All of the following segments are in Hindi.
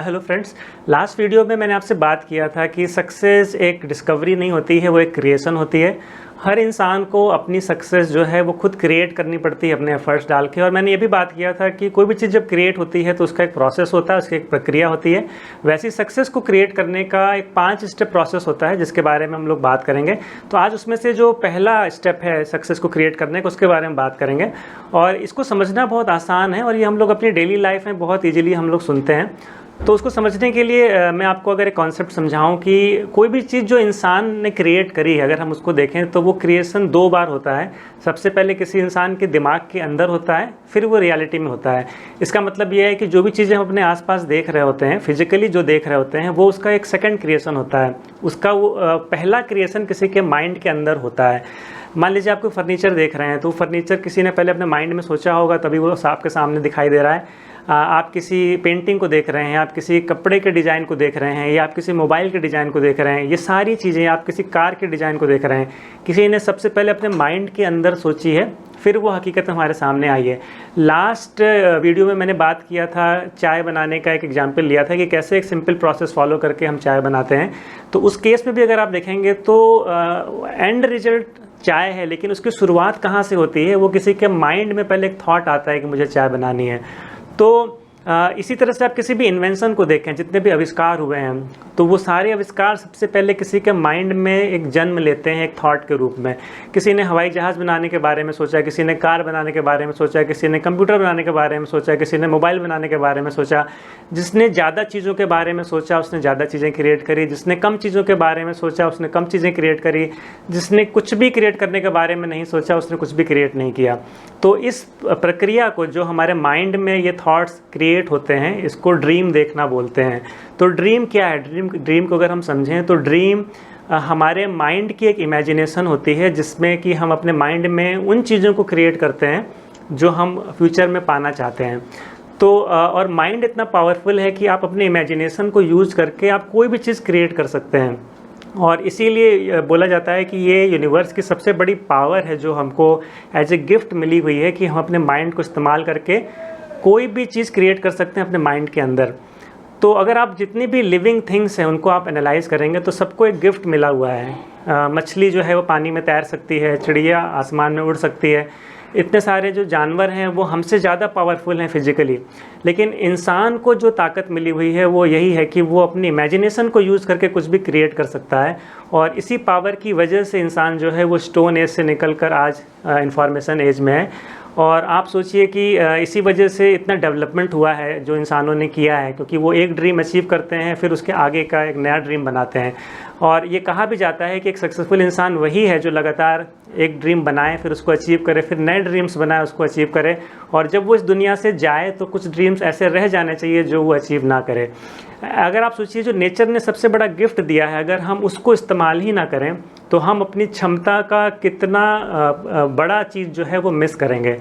Hello friends. लास्ट वीडियो में मैंने आपसे बात किया था कि सक्सेस एक डिस्कवरी नहीं होती है, वो एक क्रिएशन होती है। हर इंसान को अपनी सक्सेस जो है वो खुद क्रिएट करनी पड़ती है अपने एफर्ट्स डाल के। और मैंने ये भी बात किया था कि कोई भी चीज़ जब क्रिएट होती है तो उसका एक प्रोसेस होता है, उसकी एक प्रक्रिया होती है। वैसी सक्सेस को क्रिएट करने का एक 5 स्टेप प्रोसेस होता है जिसके बारे में हम लोग बात करेंगे। तो आज उसमें से जो पहला स्टेप है सक्सेस को क्रिएट करने का, उसके बारे में बात करेंगे। और इसको समझना बहुत आसान है और ये हम लोग अपनी डेली लाइफ में बहुत ईजिली हम लोग सुनते हैं। तो उसको समझने के लिए मैं आपको अगर एक कॉन्सेप्ट समझाऊं कि कोई भी चीज़ जो इंसान ने क्रिएट करी है, अगर हम उसको देखें तो वो क्रिएशन 2 बार होता है। सबसे पहले किसी इंसान के दिमाग के अंदर होता है, फिर वो रियलिटी में होता है। इसका मतलब ये है कि जो भी चीज़ें हम अपने आसपास देख रहे होते हैं, फिजिकली जो देख रहे होते हैं, वो उसका एक सेकंड क्रिएशन होता है। उसका वो पहला क्रिएशन किसी के माइंड के अंदर होता है। मान लीजिए आप कोई फर्नीचर देख रहे हैं, तो फर्नीचर किसी ने पहले अपने माइंड में सोचा होगा, तभी वो आपके सामने दिखाई दे रहा है। आप किसी पेंटिंग को देख रहे हैं, आप किसी कपड़े के डिज़ाइन को देख रहे हैं, या आप किसी मोबाइल के डिज़ाइन को देख रहे हैं, ये सारी चीज़ें, आप किसी कार के डिज़ाइन को देख रहे हैं, किसी ने सबसे पहले अपने माइंड के अंदर सोची है, फिर वो हकीकत हमारे सामने आई है। लास्ट वीडियो में मैंने बात किया था, चाय बनाने का एक एग्जांपल लिया था कि कैसे एक सिंपल प्रोसेस फॉलो करके हम चाय बनाते हैं। तो उस केस में भी अगर आप देखेंगे तो एंड रिजल्ट चाय है, लेकिन उसकी शुरुआत कहाँ से होती है? वो किसी के माइंड में पहले एक थॉट आता है कि मुझे चाय बनानी है। तो इसी तरह से आप किसी भी इन्वेंशन को देखें, जितने भी आविष्कार हुए हैं, तो वो सारे आविष्कार सबसे पहले किसी के माइंड में एक जन्म लेते हैं, एक थॉट के रूप में। किसी ने हवाई जहाज़ बनाने के बारे में सोचा, किसी ने कार बनाने के बारे में सोचा, किसी ने कंप्यूटर बनाने के बारे में सोचा, किसी ने मोबाइल बनाने के बारे में सोचा। जिसने ज़्यादा चीज़ों के बारे में सोचा उसने ज़्यादा चीज़ें क्रिएट करी, जिसने कम चीज़ों के बारे में सोचा उसने कम चीज़ें क्रिएट करी, जिसने कुछ भी क्रिएट करने के बारे में नहीं सोचा उसने कुछ भी क्रिएट नहीं किया। तो इस प्रक्रिया को, जो हमारे माइंड में ये थॉट्स क्रिएट होते हैं, इसको ड्रीम देखना बोलते हैं। तो ड्रीम क्या है? ड्रीम को अगर हम समझें तो ड्रीम हमारे माइंड की एक इमेजिनेशन होती है, जिसमें कि हम अपने माइंड में उन चीज़ों को क्रिएट करते हैं जो हम फ्यूचर में पाना चाहते हैं। तो और माइंड इतना पावरफुल है कि आप अपने इमेजिनेशन को यूज़ करके आप कोई भी चीज़ क्रिएट कर सकते हैं। और इसीलिए बोला जाता है कि ये यूनिवर्स की सबसे बड़ी पावर है जो हमको एज ए गिफ्ट मिली हुई है, कि हम अपने माइंड को इस्तेमाल करके कोई भी चीज़ क्रिएट कर सकते हैं अपने माइंड के अंदर। तो अगर आप जितनी भी लिविंग थिंग्स हैं उनको आप एनालाइज करेंगे तो सबको एक गिफ्ट मिला हुआ है। मछली जो है वो पानी में तैर सकती है, चिड़िया आसमान में उड़ सकती है, इतने सारे जो जानवर हैं वो हमसे ज़्यादा पावरफुल हैं फिजिकली। लेकिन इंसान को जो ताकत मिली हुई है वो यही है कि वो अपनी इमेजिनेशन को यूज़ करके कुछ भी क्रिएट कर सकता है। और इसी पावर की वजह से इंसान जो है वो स्टोन एज से निकल कर आज इंफॉर्मेशन एज में है। और आप सोचिए कि इसी वजह से इतना डेवलपमेंट हुआ है जो इंसानों ने किया है, क्योंकि वो एक ड्रीम अचीव करते हैं, फिर उसके आगे का एक नया ड्रीम बनाते हैं। और ये कहा भी जाता है कि एक सक्सेसफुल इंसान वही है जो लगातार एक ड्रीम बनाए, फिर उसको अचीव करे, फिर नए ड्रीम्स बनाए, उसको अचीव करे। और जब वो इस दुनिया से जाए तो कुछ ड्रीम्स ऐसे रह जाने चाहिए जो वो अचीव ना करे। अगर आप सोचिए, जो नेचर ने सबसे बड़ा गिफ्ट दिया है, अगर हम उसको इस्तेमाल ही ना करें तो हम अपनी क्षमता का कितना बड़ा चीज़ जो है वो मिस करेंगे।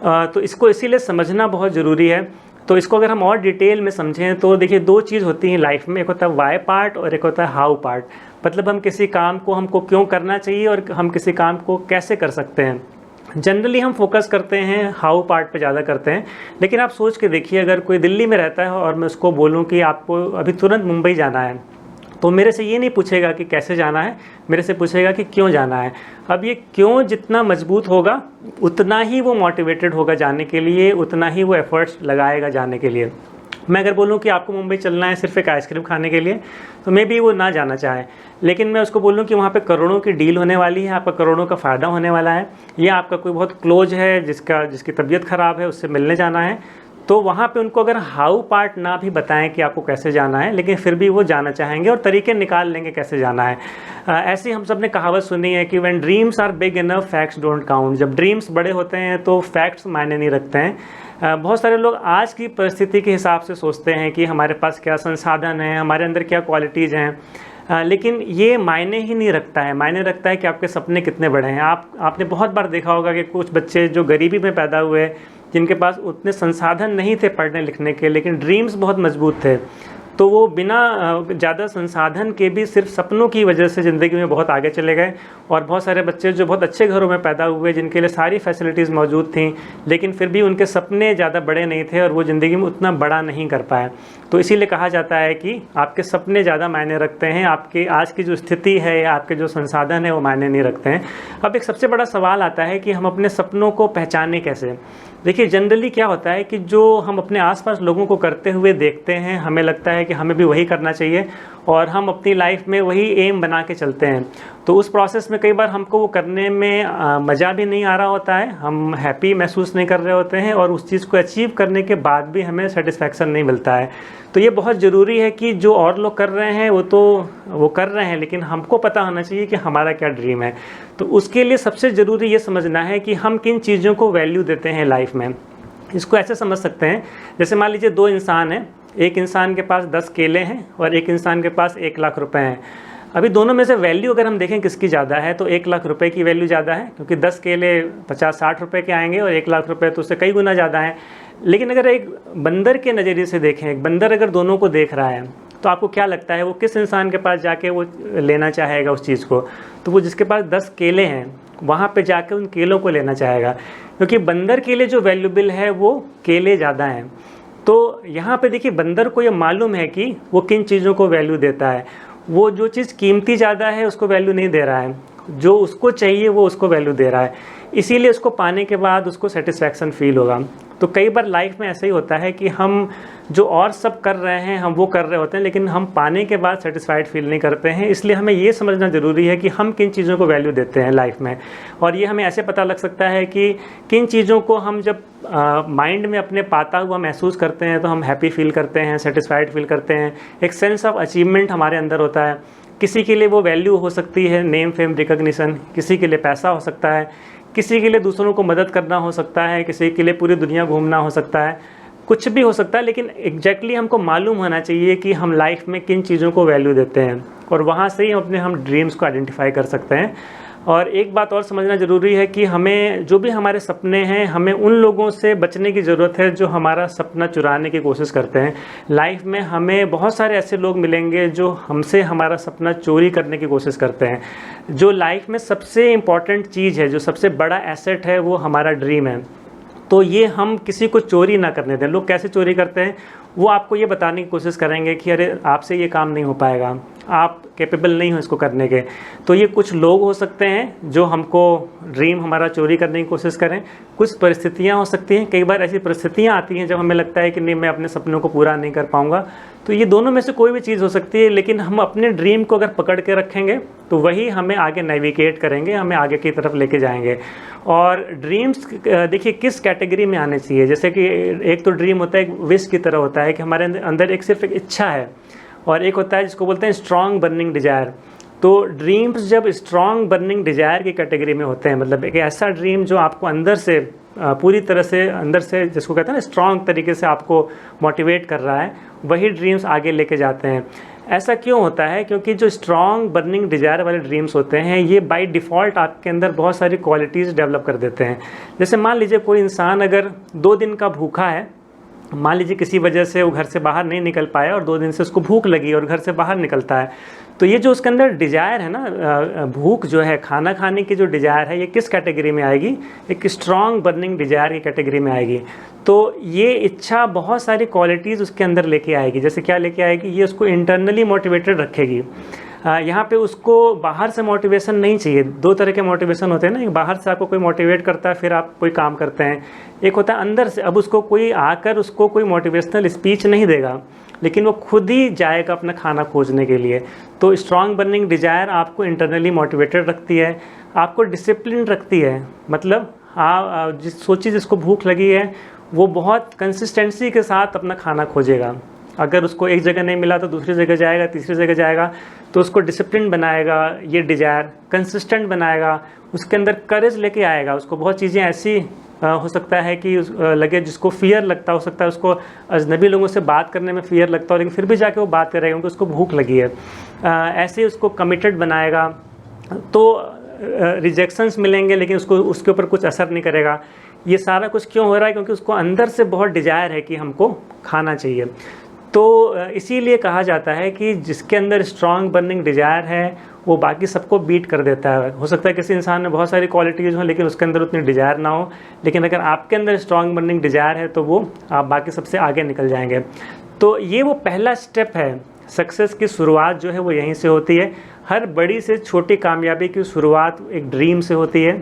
तो इसको इसीलिए समझना बहुत ज़रूरी है। तो इसको अगर हम और डिटेल में समझें तो देखिए, 2 चीज़ होती हैं लाइफ में, एक होता है वाई पार्ट और एक होता है हाउ पार्ट। मतलब हम किसी काम को हमको क्यों करना चाहिए और हम किसी काम को कैसे कर सकते हैं। जनरली हम फोकस करते हैं हाउ पार्ट पे ज़्यादा करते हैं। लेकिन आप सोच के देखिए, अगर कोई दिल्ली में रहता है और मैं उसको बोलूँ कि आपको अभी तुरंत मुंबई जाना है, तो मेरे से ये नहीं पूछेगा कि कैसे जाना है, मेरे से पूछेगा कि क्यों जाना है। अब ये क्यों जितना मजबूत होगा उतना ही वो मोटिवेटेड होगा जाने के लिए, उतना ही वो एफर्ट्स लगाएगा जाने के लिए। मैं अगर बोलूँ कि आपको मुंबई चलना है सिर्फ एक आइसक्रीम खाने के लिए, तो मे बी वो ना जाना चाहे। लेकिन मैं उसको बोलूँ कि वहाँ पे करोड़ों की डील होने वाली है, आपका करोड़ों का फ़ायदा होने वाला है, या आपका कोई बहुत क्लोज है जिसकी तबीयत ख़राब है, उससे मिलने जाना है, तो वहाँ पे उनको अगर हाउ पार्ट ना भी बताएं कि आपको कैसे जाना है, लेकिन फिर भी वो जाना चाहेंगे और तरीके निकाल लेंगे कैसे जाना है। ऐसी हम सब ने कहावत सुनी है कि when dreams are big enough facts don't count. जब ड्रीम्स बड़े होते हैं तो फैक्ट्स मायने नहीं रखते हैं। बहुत सारे लोग आज की परिस्थिति के हिसाब से सोचते हैं कि हमारे पास क्या संसाधन है, हमारे अंदर क्या क्वालिटीज़ हैं, लेकिन ये मायने ही नहीं रखता है। मायने रखता है कि आपके सपने कितने बड़े हैं। आपने बहुत बार देखा होगा कि कुछ बच्चे जो गरीबी में पैदा हुए, जिनके पास उतने संसाधन नहीं थे पढ़ने लिखने के, लेकिन ड्रीम्स बहुत मजबूत थे, तो वो बिना ज़्यादा संसाधन के भी सिर्फ सपनों की वजह से ज़िंदगी में बहुत आगे चले गए। और बहुत सारे बच्चे जो बहुत अच्छे घरों में पैदा हुए, जिनके लिए सारी फैसिलिटीज़ मौजूद थी, लेकिन फिर भी उनके सपने ज़्यादा बड़े नहीं थे और वो ज़िंदगी में उतना बड़ा नहीं कर पाए। तो इसीलिए कहा जाता है कि आपके सपने ज़्यादा मायने रखते हैं, आपकी आज की जो स्थिति है या आपके जो संसाधन है वो मायने नहीं रखते हैं। अब एक सबसे बड़ा सवाल आता है कि हम अपने सपनों को पहचानें कैसे। देखिए, जनरली क्या होता है कि जो हम अपने आसपास लोगों को करते हुए देखते हैं, हमें लगता है कि हमें भी वही करना चाहिए और हम अपनी लाइफ में वही एम बना के चलते हैं। तो उस प्रोसेस में कई बार हमको वो करने में मज़ा भी नहीं आ रहा होता है, हम हैप्पी महसूस नहीं कर रहे होते हैं और उस चीज़ को अचीव करने के बाद भी हमें सेटिस्फैक्शन नहीं मिलता है। तो ये बहुत ज़रूरी है कि जो और लोग कर रहे हैं वो कर रहे हैं, लेकिन हमको पता होना चाहिए कि हमारा क्या ड्रीम है। तो उसके लिए सबसे ज़रूरी ये समझना है कि हम किन चीज़ों को वैल्यू देते हैं लाइफ में। इसको ऐसे समझ सकते हैं, जैसे मान लीजिए 2 इंसान हैं, एक इंसान के पास 10 केले हैं और एक इंसान के पास 1 लाख रुपए हैं। अभी दोनों में से वैल्यू अगर हम देखें किसकी ज़्यादा है, तो 1 लाख रुपए की वैल्यू ज़्यादा है, क्योंकि 10 केले 50-60 रुपए के आएंगे और 1 लाख रुपए तो उससे कई गुना ज़्यादा है। लेकिन अगर एक बंदर के नज़रिए से देखें, एक बंदर अगर दोनों को देख रहा है, तो आपको क्या लगता है वो किस इंसान के पास जाके वो लेना चाहेगा उस चीज़ को? तो वो जिसके पास 10 केले हैं वहाँ पे जाके उन केलों को लेना चाहेगा, क्योंकि बंदर के लिए जो वैल्यूबल है वो केले ज़्यादा हैं। तो यहाँ पे देखिए, बंदर को ये मालूम है कि वो किन चीज़ों को वैल्यू देता है। वो जो चीज़ कीमती ज़्यादा है उसको वैल्यू नहीं दे रहा है, जो उसको चाहिए वो उसको वैल्यू दे रहा है। इसीलिए उसको पाने के बाद उसको सेटिस्फैक्शन फील होगा। तो कई बार लाइफ में ऐसा ही होता है कि हम जो और सब कर रहे हैं हम वो कर रहे होते हैं, लेकिन हम पाने के बाद सेटिस्फाइड फील नहीं करते हैं। इसलिए हमें ये समझना ज़रूरी है कि हम किन चीज़ों को वैल्यू देते हैं लाइफ में। और ये हमें ऐसे पता लग सकता है कि किन चीज़ों को हम जब माइंड में अपने पाता हुआ महसूस करते हैं तो हम हैप्पी फील करते हैं, सेटिस्फाइड फील करते हैं, एक सेंस ऑफ अचीवमेंट हमारे अंदर होता है। किसी के लिए वो वैल्यू हो सकती है नेम फेम रिकग्निशन, किसी के लिए पैसा हो सकता है, किसी के लिए दूसरों को मदद करना हो सकता है, किसी के लिए पूरी दुनिया घूमना हो सकता है, कुछ भी हो सकता है। लेकिन एग्जैक्टली हमको मालूम होना चाहिए कि हम लाइफ में किन चीज़ों को वैल्यू देते हैं और वहाँ से ही हम ड्रीम्स को आइडेंटिफाई कर सकते हैं। और एक बात और समझना ज़रूरी है कि हमें जो भी हमारे सपने हैं, हमें उन लोगों से बचने की ज़रूरत है जो हमारा सपना चुराने की कोशिश करते हैं। लाइफ में हमें बहुत सारे ऐसे लोग मिलेंगे जो हमसे हमारा सपना चोरी करने की कोशिश करते हैं। जो लाइफ में सबसे इम्पॉर्टेंट चीज़ है, जो सबसे बड़ा एसेट है, वो हमारा ड्रीम है। तो ये हम किसी को चोरी ना करने दें। लोग कैसे चोरी करते हैं, वो आपको ये बताने की कोशिश करेंगे कि अरे आपसे ये काम नहीं हो पाएगा, आप कैपेबल नहीं हो इसको करने के। तो ये कुछ लोग हो सकते हैं जो हमको ड्रीम हमारा चोरी करने की कोशिश करें। कुछ परिस्थितियाँ हो सकती हैं, कई बार ऐसी परिस्थितियाँ आती हैं जब हमें लगता है कि नहीं, मैं अपने सपनों को पूरा नहीं कर पाऊँगा। तो ये दोनों में से कोई भी चीज़ हो सकती है, लेकिन हम अपने ड्रीम को अगर पकड़ के रखेंगे तो वही हमें आगे नेविगेट करेंगे, हमें आगे की तरफ लेके जाएंगे। और ड्रीम्स देखिए किस कैटेगरी में आने चाहिए। जैसे कि एक तो ड्रीम होता है एक विश की तरह होता है कि हमारे अंदर एक सिर्फ एक इच्छा है, और एक होता है जिसको बोलते हैं स्ट्रॉन्ग बर्निंग डिजायर। तो ड्रीम्स जब स्ट्रॉन्ग बर्निंग डिजायर की कैटेगरी में होते हैं, मतलब एक ऐसा ड्रीम जो आपको अंदर से पूरी तरह से अंदर से, जिसको कहते हैं ना स्ट्रॉन्ग तरीके से आपको मोटिवेट कर रहा है, वही ड्रीम्स आगे लेके जाते हैं। ऐसा क्यों होता है? क्योंकि जो स्ट्रॉन्ग बर्निंग डिजायर वाले ड्रीम्स होते हैं, ये बाय डिफ़ॉल्ट आपके अंदर बहुत सारी क्वालिटीज़ डेवलप कर देते हैं। जैसे मान लीजिए कोई इंसान अगर 2 दिन का भूखा है, मान लीजिए किसी वजह से वो घर से बाहर नहीं निकल पाया और 2 दिन से उसको भूख लगी और घर से बाहर निकलता है, तो ये जो उसके अंदर डिजायर है ना, भूख जो है, खाना खाने की जो डिजायर है, ये किस कैटेगरी में आएगी? एक स्ट्रॉन्ग बर्निंग डिजायर की कैटेगरी में आएगी। तो ये इच्छा बहुत सारी क्वालिटीज़ उसके अंदर लेके आएगी। जैसे क्या लेके आएगी? ये उसको इंटरनली मोटिवेटेड रखेगी। यहाँ पे उसको बाहर से मोटिवेशन नहीं चाहिए। 2 तरह के मोटिवेशन होते हैं ना, बाहर से आपको कोई मोटिवेट करता है फिर आप कोई काम करते हैं, एक होता है अंदर से। अब उसको कोई आकर उसको कोई मोटिवेशनल स्पीच नहीं देगा, लेकिन वो खुद ही जाएगा अपना खाना खोजने के लिए। तो स्ट्रॉन्ग बर्निंग डिजायर आपको इंटरनली मोटिवेटेड रखती है, आपको डिसिप्लिन रखती है। मतलब सोचिए जिसको भूख लगी है वो बहुत कंसिस्टेंसी के साथ अपना खाना खोजेगा। अगर उसको एक जगह नहीं मिला तो दूसरी जगह जाएगा, तीसरी जगह जाएगा। तो उसको डिसिप्लिन बनाएगा, ये डिजायर कंसिस्टेंट बनाएगा, उसके अंदर करेज लेके आएगा। उसको बहुत चीज़ें ऐसी हो सकता है कि लगे जिसको फियर लगता हो सकता है, उसको अजनबी लोगों से बात करने में फियर लगता हो, लेकिन फिर भी जाके वो बात करेगा क्योंकि उसको भूख लगी है। ऐसे ही उसको कमिटेड बनाएगा। तो रिजेक्शंस मिलेंगे लेकिन उसको उसके ऊपर कुछ असर नहीं करेगा। ये सारा कुछ क्यों हो रहा है? क्योंकि उसको अंदर से बहुत डिजायर है कि हमको खाना चाहिए। तो इसीलिए कहा जाता है कि जिसके अंदर स्ट्रॉन्ग बर्निंग डिज़ायर है वो बाकी सबको बीट कर देता है। हो सकता है किसी इंसान में बहुत सारी क्वालिटीज़ हों लेकिन उसके अंदर उतनी डिज़ायर ना हो, लेकिन अगर आपके अंदर स्ट्रॉन्ग बर्निंग डिज़ायर है तो वो आप बाकी सबसे आगे निकल जाएंगे। तो ये वो पहला स्टेप है। सक्सेस की शुरुआत जो है वो यहीं से होती है। हर बड़ी से छोटी कामयाबी की शुरुआत एक ड्रीम से होती है।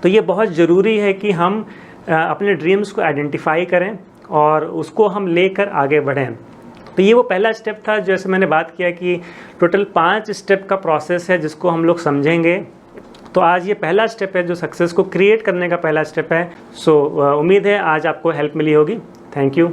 तो ये बहुत ज़रूरी है कि हम अपने ड्रीम्स को आइडेंटिफाई करें और उसको हम लेकर आगे बढ़ें। तो ये वो पहला स्टेप था, जैसे मैंने बात किया कि टोटल 5 स्टेप का प्रोसेस है जिसको हम लोग समझेंगे। तो आज ये पहला स्टेप है जो सक्सेस को क्रिएट करने का पहला स्टेप है। सो उम्मीद है आज आपको हेल्प मिली होगी। Thank you.